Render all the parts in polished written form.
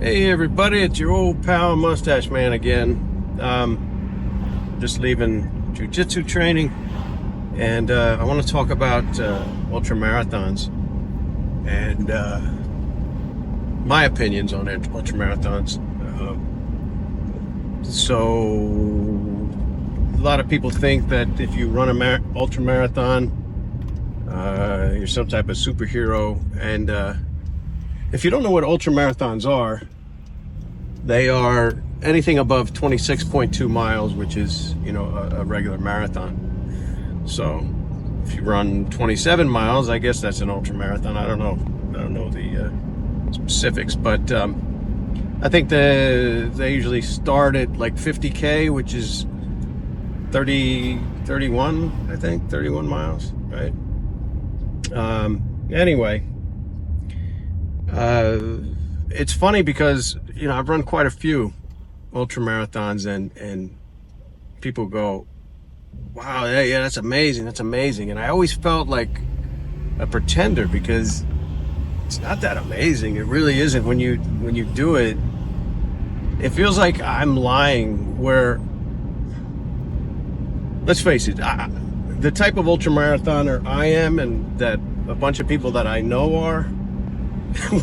Hey everybody, it's your old pal MustacheMan again. Just leaving jiu-jitsu training, and I want to talk about ultramarathons and my opinions on ultramarathons. So a lot of people think that if you run an ultramarathon, you're some type of superhero, and if you don't know what ultramarathons are, they are anything above 26.2 miles, which is, a regular marathon. So if you run 27 miles, I guess that's an ultramarathon. I don't know the specifics, but I think they usually start at like 50K, which is 31 miles, right? Anyway, it's funny because I've run quite a few ultramarathons, and people go, wow, yeah, that's amazing, and I always felt like a pretender because it's not that amazing. It really isn't. When you do it, it feels like I'm lying. Where, let's face it, the type of ultramarathoner I am, and that a bunch of people that I know are,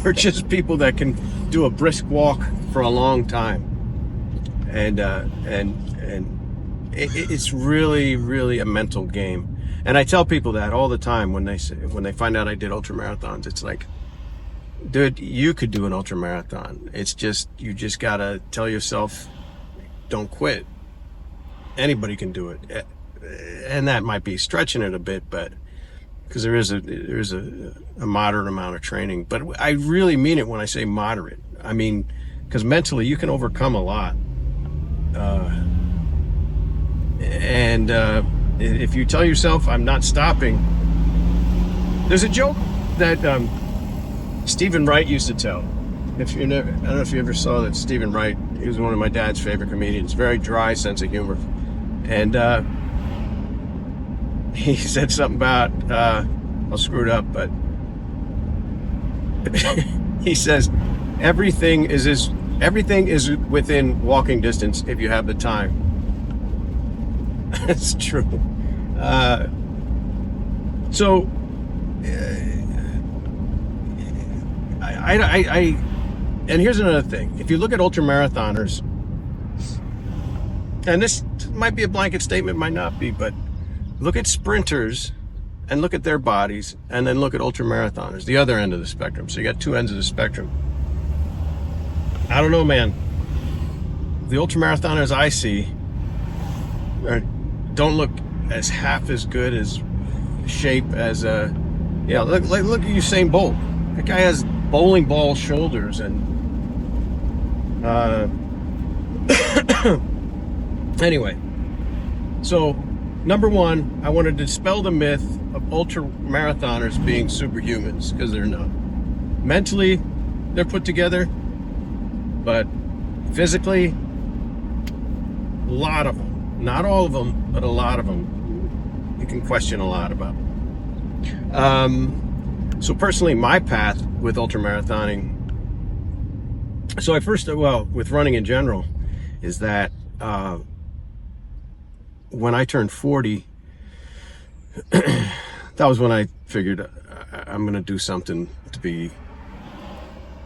we're just people that can do a brisk walk for a long time, and it's really a mental game. And I tell people that all the time when they find out I did ultramarathons. It's like, dude, you could do an ultramarathon. It's just, you just gotta tell yourself, don't quit. Anybody can do it, and that might be stretching it a bit, but because there is a moderate amount of training. But I really mean it when I say moderate. I mean, because mentally you can overcome a lot. And if you tell yourself, I'm not stopping. There's a joke that Stephen Wright used to tell. I don't know if you ever saw that. Stephen Wright, he was one of my dad's favorite comedians. Very dry sense of humor. And he said something about, I'll screw it up, but he says, everything is within walking distance if you have the time. That's true. So and here's another thing. If you look at ultramarathoners, and this might be a blanket statement, might not be, but look at sprinters and look at their bodies, and then look at ultramarathoners, the other end of the spectrum. So you got two ends of the spectrum. I don't know, man. The ultramarathoners I see don't look as half as good as shape as look at Usain Bolt. That guy has bowling ball shoulders, and anyway, so number one, I want to dispel the myth of ultra-marathoners being superhumans, because they're not. Mentally, they're put together, but physically, a lot of them, not all of them, but a lot of them, you can question a lot about. So personally, my path with ultramarathoning, with running in general, is that when I turned 40, that was when I figured I'm going to do something to be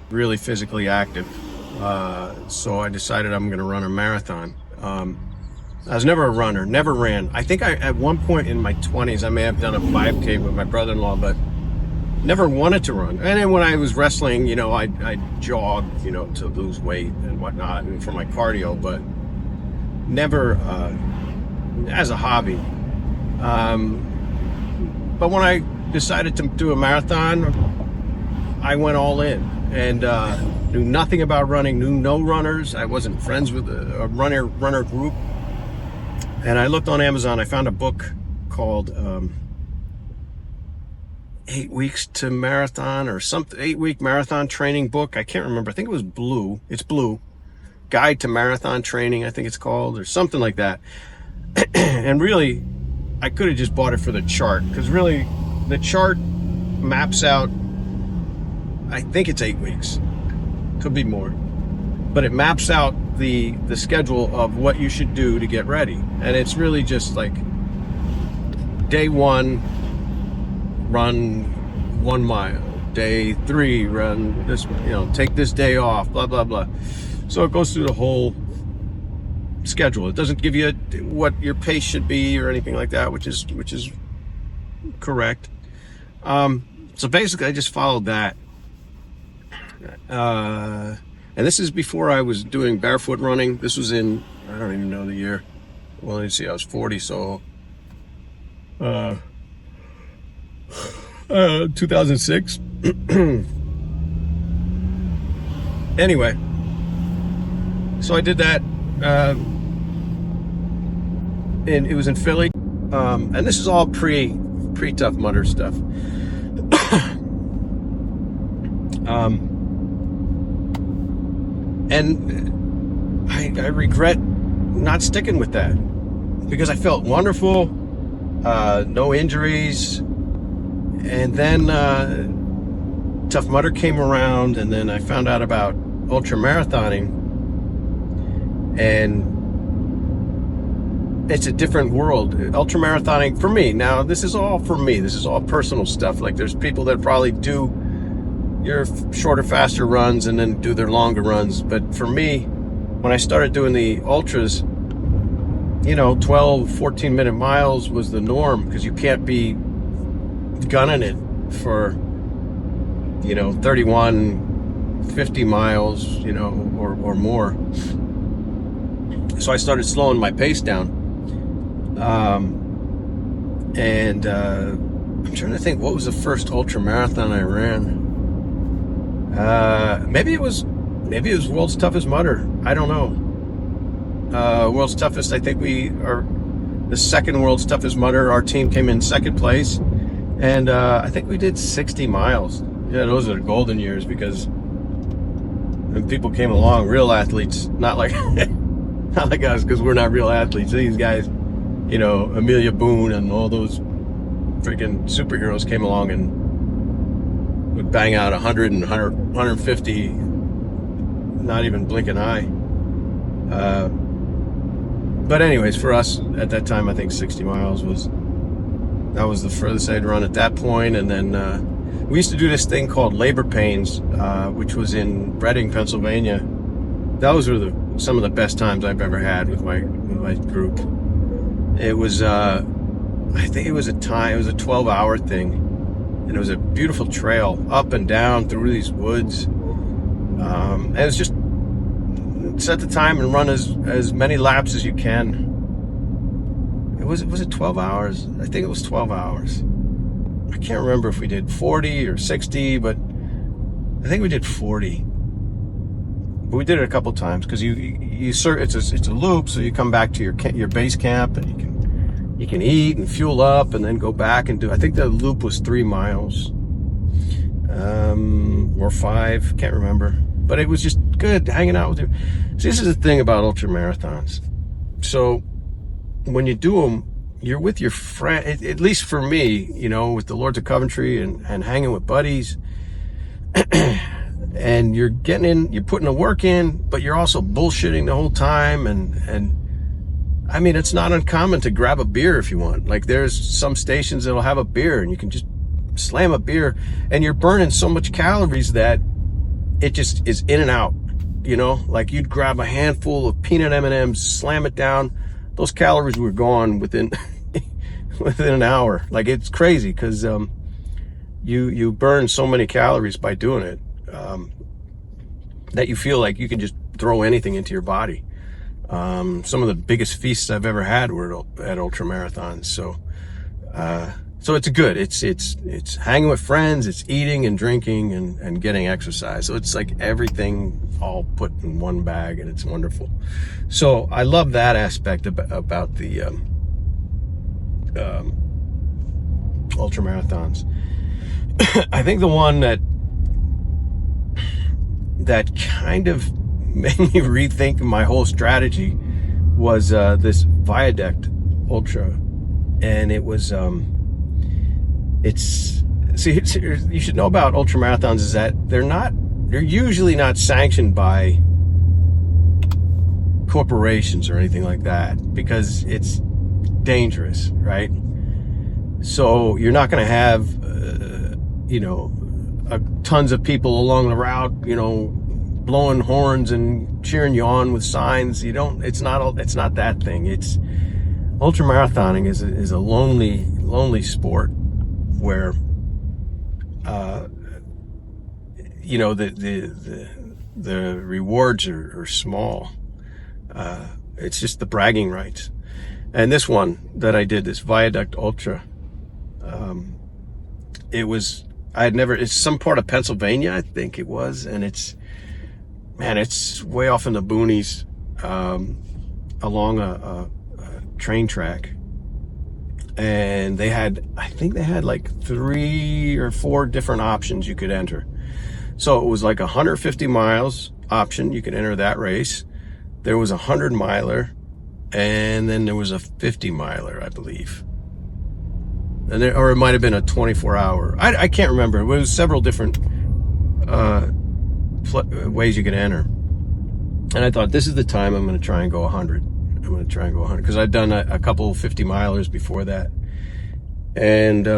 really physically active. So I decided I'm going to run a marathon. I was never a runner, never ran. I think at one point in my 20s, I may have done a 5K with my brother-in-law, but never wanted to run. And then when I was wrestling, I jogged, to lose weight and whatnot, and for my cardio, but never as a hobby. But when I decided to do a marathon, I went all in, and knew nothing about running, knew no runners. I wasn't friends with a runner group. And I looked on Amazon. I found a book called 8 Weeks to Marathon, or something, 8-week marathon training book. I can't remember. I think it was blue. It's blue. Guide to Marathon Training, I think it's called, or something like that. And really, I could have just bought it for the chart, because really the chart maps out, I think it's 8 weeks, could be more, but it maps out the schedule of what you should do to get ready. And it's really just like day 1, run 1 mile. Day 3, run this, take this day off, blah, blah, blah. So it goes through the whole schedule. It doesn't give you what your pace should be or anything like that, which is correct. So basically I just followed that. And this is before I was doing barefoot running. This was in, I don't even know the year. Well, let's see, I was 40, so 2006. Anyway, so I did that, and it was in Philly, and this is all pre-Tough Mudder stuff. And I regret not sticking with that because I felt wonderful, no injuries. And then Tough Mudder came around, and then I found out about ultramarathoning, and it's a different world. Ultramarathoning for me, now this is all for me, this is all personal stuff. Like there's people that probably do your shorter, faster runs and then do their longer runs. But for me, when I started doing the ultras, 12, 14-minute miles was the norm, because you can't be gunning it for 31, 50 miles, or more. So I started slowing my pace down, and I'm trying to think, what was the first ultra marathon I ran? Maybe it was World's Toughest Mudder. I don't know. World's Toughest, I think we are the second World's Toughest Mudder. Our team came in second place, and I think we did 60 miles. Yeah, those are the golden years, because when people came along, real athletes, not like not like us, because we're not real athletes. These guys, Amelia Boone and all those freaking superheroes came along and would bang out 100 and 150, not even blink an eye. But anyways, for us at that time, I think 60 miles was the furthest I'd run at that point. And then we used to do this thing called Labor Pains, which was in Reading, Pennsylvania. Those were some of the best times I've ever had with my group. It was I think it was a 12-hour thing, and it was a beautiful trail up and down through these woods. And it was just set the time and run as many laps as you can. Was it 12 hours? I think it was 12 hours. I can't remember if we did 40 or 60, but I think we did 40. But we did it a couple times, because it's a loop, so you come back to your base camp, and you can eat and fuel up, and then go back and do. I think the loop was 3 miles, or 5, can't remember. But it was just good hanging out with you. See, this is the thing about ultra marathons. So when you do them, you're with your friend, at least for me, with the Lords of Coventry and hanging with buddies. And you're putting the work in, but you're also bullshitting the whole time. And I mean, it's not uncommon to grab a beer if you want. Like, there's some stations that'll have a beer, and you can just slam a beer, and you're burning so much calories that it just is in and out. Like, you'd grab a handful of peanut M&Ms, slam it down. Those calories were gone within an hour. Like, it's crazy, because you burn so many calories by doing it, that you feel like you can just throw anything into your body. Some of the biggest feasts I've ever had were at ultra marathons. So it's good. It's hanging with friends, it's eating and drinking and getting exercise. So it's like everything all put in one bag, and it's wonderful. So I love that aspect about the ultra marathons. I think the one that kind of made me rethink my whole strategy was this Viaduct Ultra, and it was you should know about ultra marathons is that they're usually not sanctioned by corporations or anything like that, because it's dangerous, right? So you're not going to have, tons of people along the route, blowing horns and cheering you on with signs. It's not that thing. It's ultramarathoning is a lonely sport where, the rewards are small. It's just the bragging rights. And this one that I did, this Viaduct Ultra, it's some part of Pennsylvania, I think it was, and it's way off in the boonies, along a train track. And I think they had like 3 or 4 different options you could enter. So it was like 150 miles option, you could enter that race. There was a 100-miler, and then there was a 50-miler, I believe. Or it might have been a 24-hour. I can't remember. It was several different ways you could enter. And I thought, this is the time I'm going to try and go 100. I'm going to try and go 100, because I'd done a couple 50-milers before that. And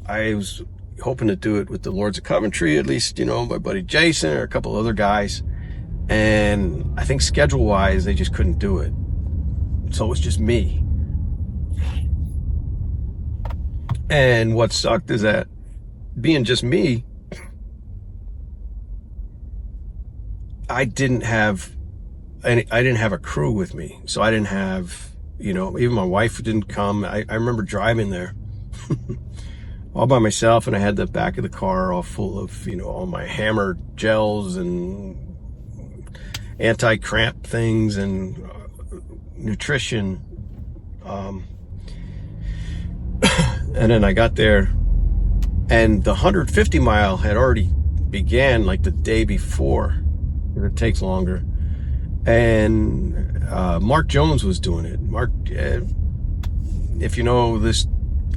I was hoping to do it with the Lords of Coventry, at least, my buddy Jason or a couple other guys. And I think schedule-wise, they just couldn't do it. So it was just me. And what sucked is that, being just me, I didn't have a crew with me. So I didn't have, even my wife didn't come. I remember driving there all by myself, and I had the back of the car all full of, all my hammer gels and anti-cramp things and nutrition. And then I got there, and the 150 mile had already began like the day before. It takes longer. And Mark Jones was doing it. Mark, if you know this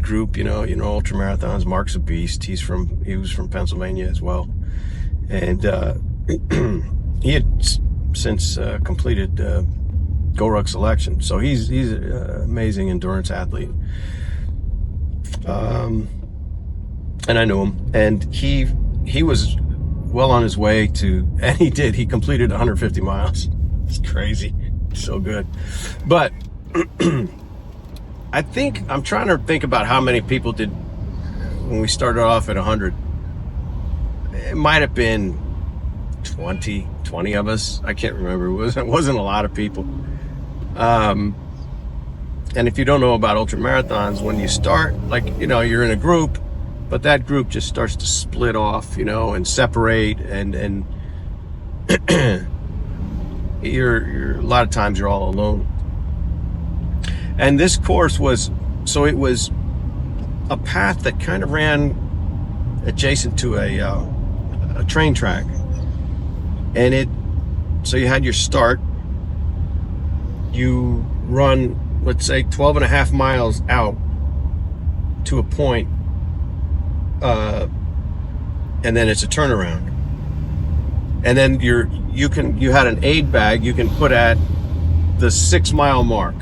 group, Ultramarathons, Mark's a beast. He was from Pennsylvania as well. And he had since completed Go-Ruck selection. So he's an amazing endurance athlete. And I knew him, and he was well on his way to, and he completed 150 miles. It's crazy. So good. But I'm trying to think about how many people did when we started off at 100. It might have been 20 of us. I can't remember. It wasn't a lot of people. And if you don't know about ultramarathons, when you start, you're in a group, but that group just starts to split off, and separate, and you're a lot of times you're all alone. And this course was a path that kind of ran adjacent to a train track, and so you had your start, you run, let's say 12 and a half miles out to a point, and then it's a turnaround. And then you had an aid bag you can put at the 6 mile mark,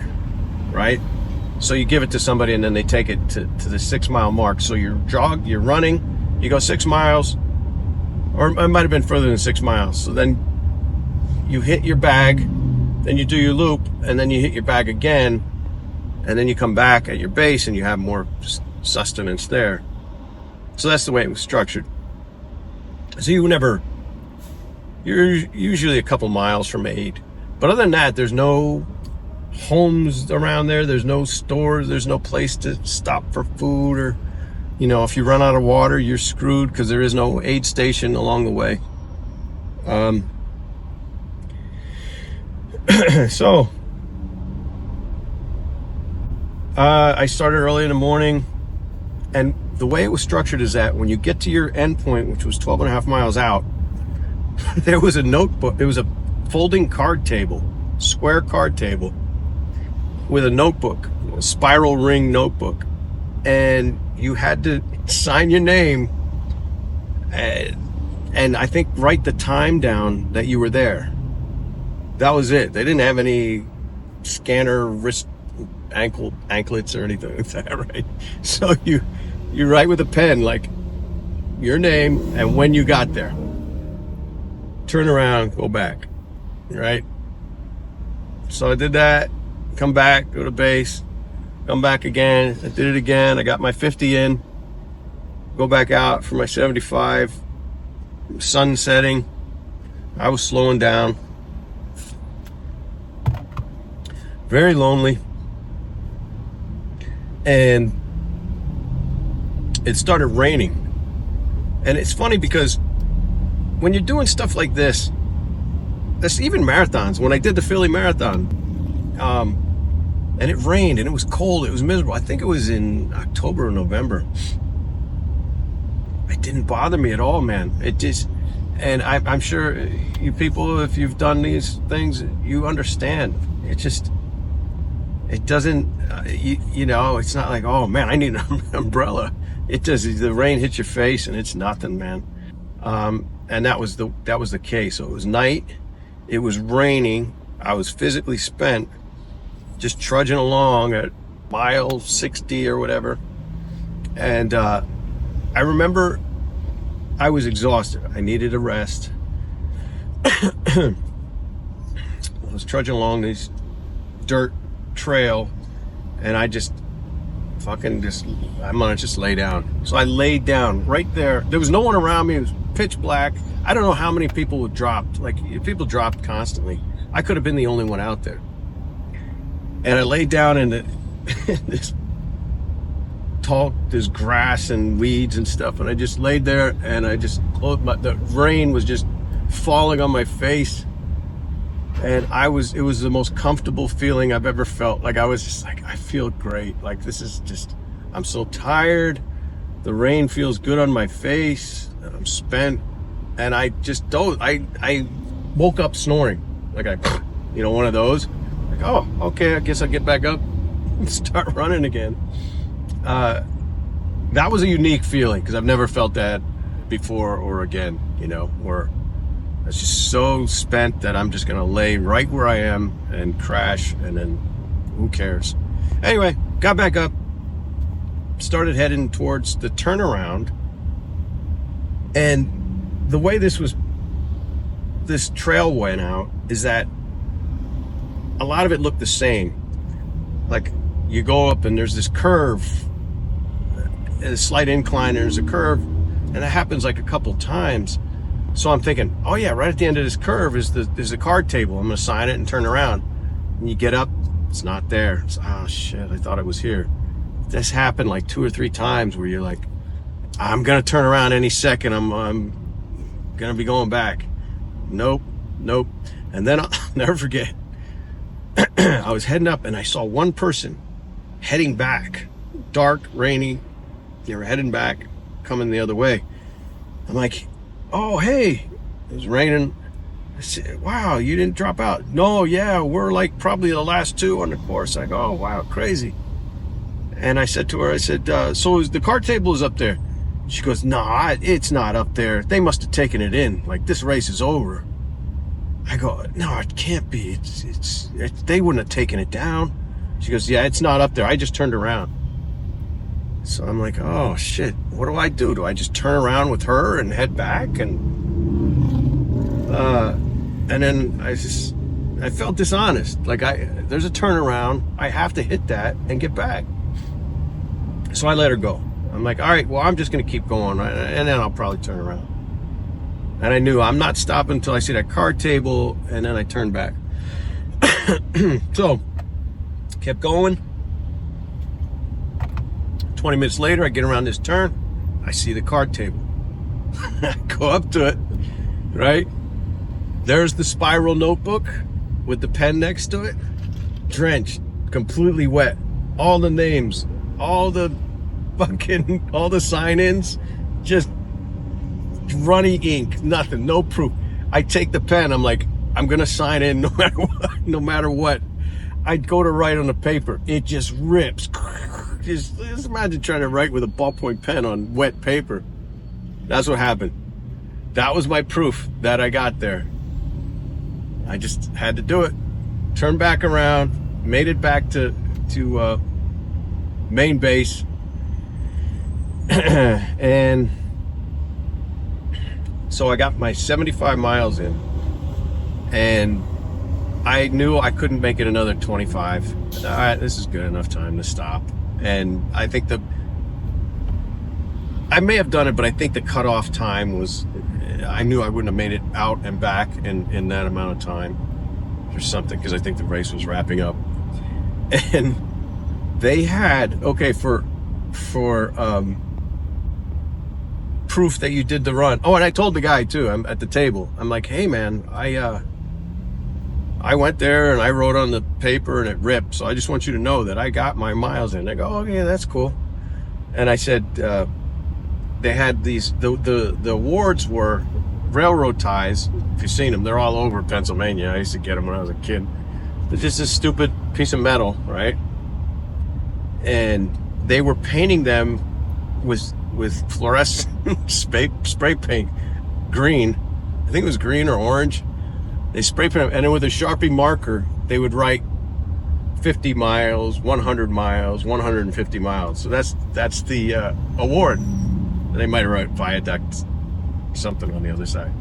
right? So you give it to somebody, and then they take it to the 6 mile mark. So you're running, you go 6 miles, or it might have been further than 6 miles. So then you hit your bag, then you do your loop, and then you hit your bag again, and then you come back at your base and you have more sustenance there. So that's the way it was structured. So you're usually a couple miles from aid. But other than that, there's no homes around there. There's no stores. There's no place to stop for food, or, if you run out of water, you're screwed, because there is no aid station along the way. So I started early in the morning, and the way it was structured is that when you get to your end point, which was 12 and a half miles out, there was a notebook. There was a folding card table, square card table, with a notebook, a spiral ring notebook, and you had to sign your name and I think write the time down that you were there. That was it. They didn't have any scanner wrist anklets or anything like that, right? So you write with a pen, like your name and when you got there. Turn around, go back, right? So I did that, come back, go to base, come back again. I did it again. I got my 50 in, go back out for my 75. Sun setting. I was slowing down. Very lonely. And it started raining. And it's funny because when you're doing stuff like this, that's even marathons. When I did the Philly Marathon, and it rained and it was cold, it was miserable. I think it was in October or November. It didn't bother me at all, man. It just, and I'm sure you people, if you've done these things, you understand. It just, it doesn't, you know, it's not like, oh man, I need an umbrella. It does, the rain hits your face and it's nothing, man. And that was the case. So it was night, it was raining, I was physically spent, just trudging along at mile 60 or whatever. And I remember I was exhausted. I needed a rest. I was trudging along this dirt trail and I just fucking I'm gonna just lay down. So I laid down right there. There was no one around me. It was pitch black. I don't know how many people would dropped. Like, people dropped constantly. I could have been the only one out there. And I laid down in this tall, there's grass and weeds and stuff, and I just laid there and I just closed the rain was just falling on my face, and it was the most comfortable feeling I've ever felt. Like, I was just like, I feel great. Like, this is just, I'm so tired. The rain feels good on my face and I'm spent. And I just I woke up snoring. Like, one of those. Like, oh, okay, I guess I'll get back up and start running again. That was a unique feeling because I've never felt that before or again, where I was just so spent that I'm just gonna lay right where I am and crash, and then who cares? Anyway, got back up, started heading towards the turnaround, and the way this trail went out is that a lot of it looked the same. Like, you go up and there's this curve, a slight incline, there's a curve, and it happens like a couple times. So I'm thinking, oh yeah, right at the end of this curve is the card table. I'm gonna sign it and turn around. And you get up, it's not there. It's, oh shit, I thought it was here. This happened like 2 or 3 times where you're like, I'm gonna turn around any second. I'm gonna be going back. Nope. And then I'll never forget, I was heading up and I saw one person heading back, dark, rainy. They were heading back, coming the other way. I'm like, oh, hey, it was raining. I said, wow, you didn't drop out. No, yeah, we're like probably the last 2 on the course. I go, oh, wow, crazy. And I said to her, so the card table is up there? She goes, no, it's not up there. They must have taken it in. Like, this race is over. I go, no, it can't be. They wouldn't have taken it down. She goes, yeah, it's not up there. I just turned around. So I'm like, oh shit, what do I do? Do I just turn around with her and head back? And then I felt dishonest. Like, there's a turnaround. I have to hit that and get back. So I let her go. I'm like, all right, well, I'm just going to keep going, right? And then I'll probably turn around. And I knew I'm not stopping until I see that card table, and then I turned back. So, kept going. 20 minutes later, I get around this turn. I see the card table. I go up to it, right? There's the spiral notebook with the pen next to it. Drenched, completely wet. All the names, all the sign-ins, just runny ink, nothing, no proof. I take the pen, I'm like, I'm gonna sign in no matter what. I'd go to write on the paper, it just rips. Just imagine trying to write with a ballpoint pen on wet paper. That's what happened. That was my proof that I got there. I just had to do it. Turned back around, made it back to main base, and so I got my 75 miles in, and I knew I couldn't make it another 25. All right, this is good enough time to stop. And I think I may have done it, but I think the cutoff time was, I knew I wouldn't have made it out and back in that amount of time or something, because I think the race was wrapping up. And they had, okay, for proof that you did the run. Oh, and I told the guy too, I'm at the table, I'm like, hey man, I went there and I wrote on the paper and it ripped, so I just want you to know that I got my miles in. They go, oh yeah, that's cool. And I said, they had these, the awards were railroad ties. If you've seen them, they're all over Pennsylvania. I used to get them when I was a kid. They're just this stupid piece of metal, right? And they were painting them with fluorescent spray paint, green. I think it was green or orange. They spray paint them, and then with a Sharpie marker, they would write 50 miles, 100 miles, 150 miles. So that's the award. They might have wrote Viaduct, something on the other side.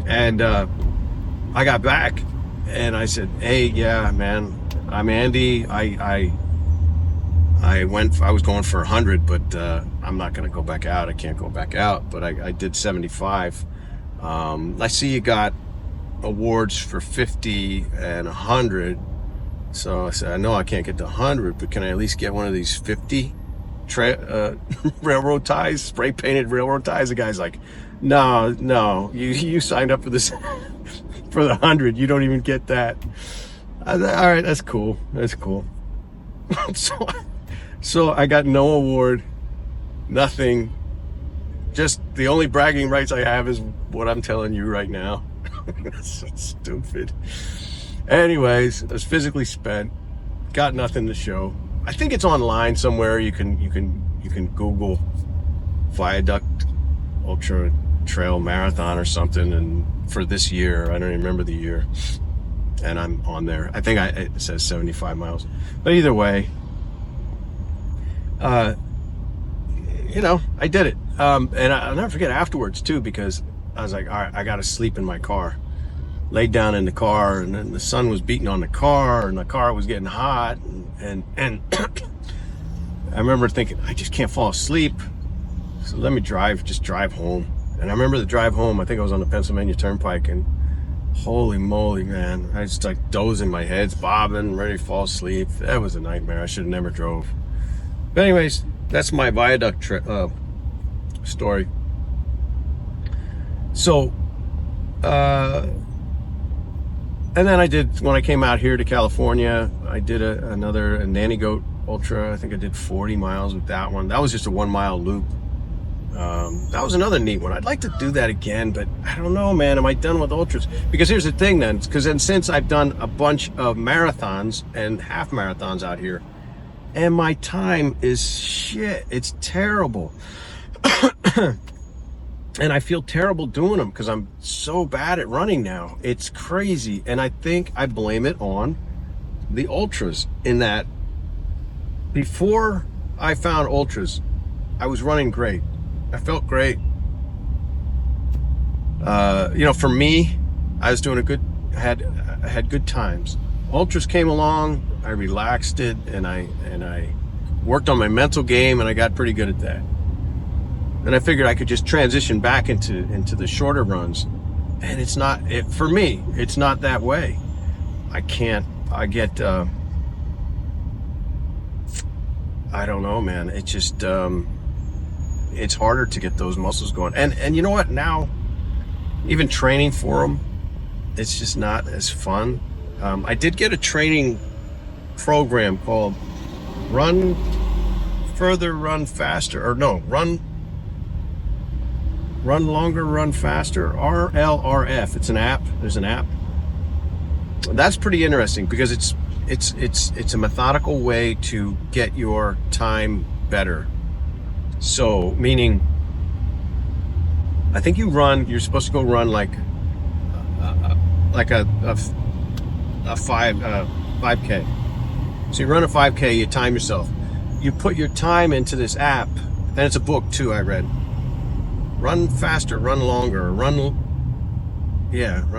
And I got back, and I said, hey, yeah, man, I'm Andy. I was going for 100, but I'm not going to go back out. I can't go back out, but I did 75. I see you got awards for 50 and 100. So I said, I know I can't get to 100, but can I at least get one of these 50 railroad ties, spray painted railroad ties? The guy's like, no, you signed up for this for the 100. You don't even get that. I said, all right, that's cool. So I got no award, nothing. Just the only bragging rights I have is what I'm telling you right now. That's so stupid. Anyways, I was physically spent, got nothing to show. I think it's online somewhere. You can Google Viaduct Ultra Trail Marathon or something, and for this year, I don't even remember the year, and I'm on there. I think it says 75 miles, but either way, you know, I did it. And I'll never forget afterwards too, because I was like, all right, I got to sleep in my car. Laid down in the car, and then the sun was beating on the car, and the car was getting hot, and I remember thinking, I just can't fall asleep, so let me just drive home. And I remember the drive home, I think I was on the Pennsylvania Turnpike, and holy moly, man, I just like dozing, my head's bobbing, ready to fall asleep. That was a nightmare. I should have never drove. But anyways, that's my Viaduct story. So and then when I came out here to California, I did another Nanny Goat Ultra. I think I did 40 miles with that one. That was just a 1 mile loop. That was another neat one. I'd like to do that again, but I don't know, man. Am I done with ultras? Because here's the thing then, because then since I've done a bunch of marathons and half marathons out here, and my time is shit. It's terrible. And I feel terrible doing them because I'm so bad at running now. It's crazy. And I think I blame it on the ultras, in that before I found ultras, I was running great. I felt great. You know, for me, I was doing I had good times. Ultras came along, I relaxed it, and I worked on my mental game, and I got pretty good at that. And I figured I could just transition back into the shorter runs. And it's not, for me, it's not that way. I don't know, man. It's just, it's harder to get those muscles going. And you know what? Now, even training for them, it's just not as fun. I did get a training program called Run Further, Run Faster, or no, Run Longer, Run Faster, RLRF. It's an app. There's an app. That's pretty interesting because it's a methodical way to get your time better. So, meaning, I think you're supposed to go run like like a 5K. So you run a 5K, you time yourself. You put your time into this app, and it's a book too, I read. Run faster, run longer, run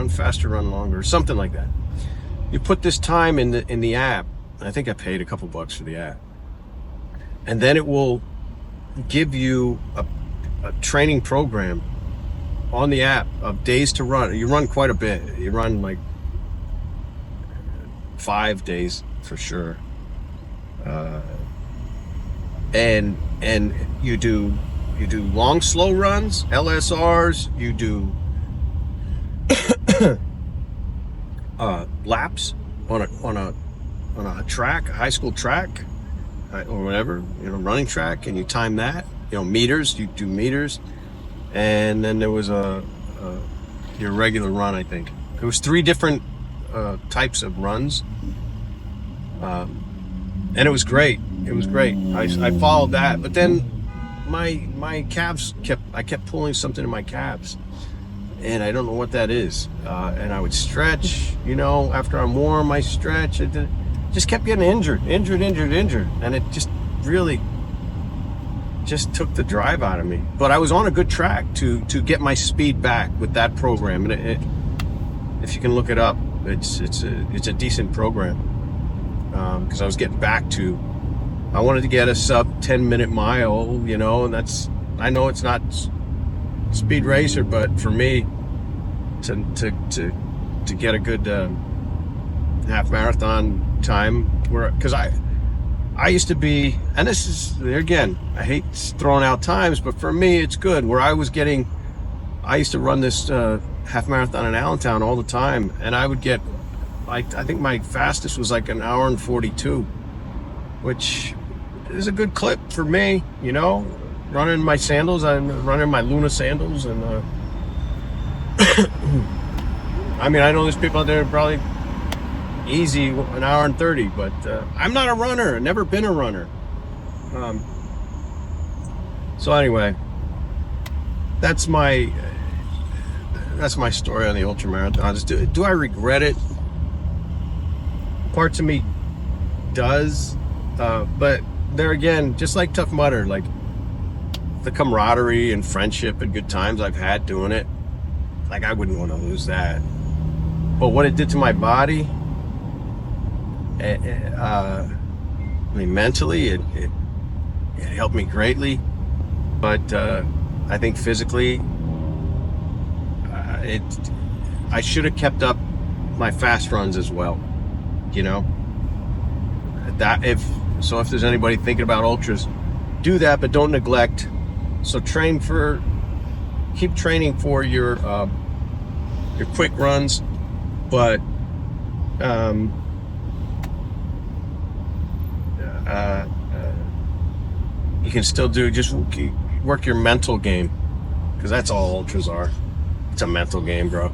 faster, run longer, something like that. You put this time in the app. I think I paid a couple bucks for the app. And then it will give you a training program on the app of days to run. You run quite a bit. You run like 5 days for sure. And you do long, slow runs, LSRs, you do laps on a track, a high school track, or whatever, running track, and you time that, meters, you do meters. And then there was your regular run, I think. There was 3 different types of runs. And it was great. It was great. I followed that, but then my calves I kept pulling something in my calves, and I don't know what that is. And I would stretch, after I'm warm, I stretch. It just kept getting injured, and it just really just took the drive out of me. But I was on a good track to get my speed back with that program, and if you can look it up, it's a decent program. Because I was getting back to, I wanted to get a sub 10-minute mile, and I know it's not speed racer, but for me to get a good half marathon time, because I used to be, and this is, again, I hate throwing out times, but for me it's good, where I used to run this half marathon in Allentown all the time, and I would get, I think my fastest was like 1 hour and 42, which is a good clip for me, running my sandals. I'm running my Luna sandals, and I mean, I know there's people out there probably easy 1 hour and 30, but I'm not a runner. I've never been a runner. So anyway, that's my story on the ultramarathons. Do I regret it? Parts of me does, but there again, just like Tough Mudder, like the camaraderie and friendship and good times I've had doing it, like I wouldn't want to lose that. But what it did to my body, I mean, mentally, it helped me greatly, but I think physically, I should have kept up my fast runs as well. If there's anybody thinking about ultras, do that, but don't neglect. So keep training for your quick runs, but you can still just work your mental game, because that's all ultras are. It's a mental game, bro.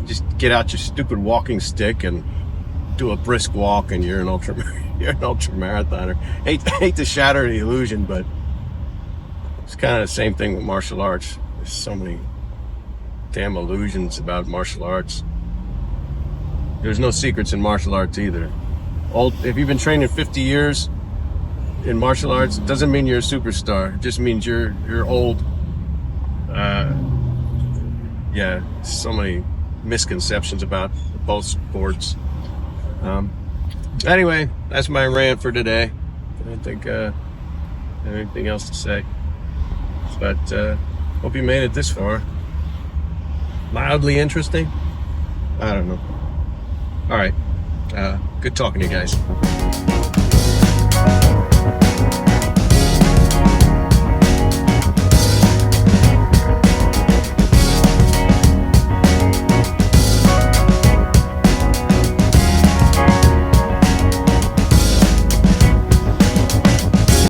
Just get out your stupid walking stick and do a brisk walk, and you're an ultramarathoner. Hate to shatter the illusion, but it's kind of the same thing with martial arts. There's so many damn illusions about martial arts. There's no secrets in martial arts either. If you've been training 50 years in martial arts, it doesn't mean you're a superstar. It just means you're old. So many misconceptions about both sports. Anyway, that's my rant for today. I don't think I have anything else to say, but hope you made it this far. Mildly interesting? I don't know. All right, good talking to you guys.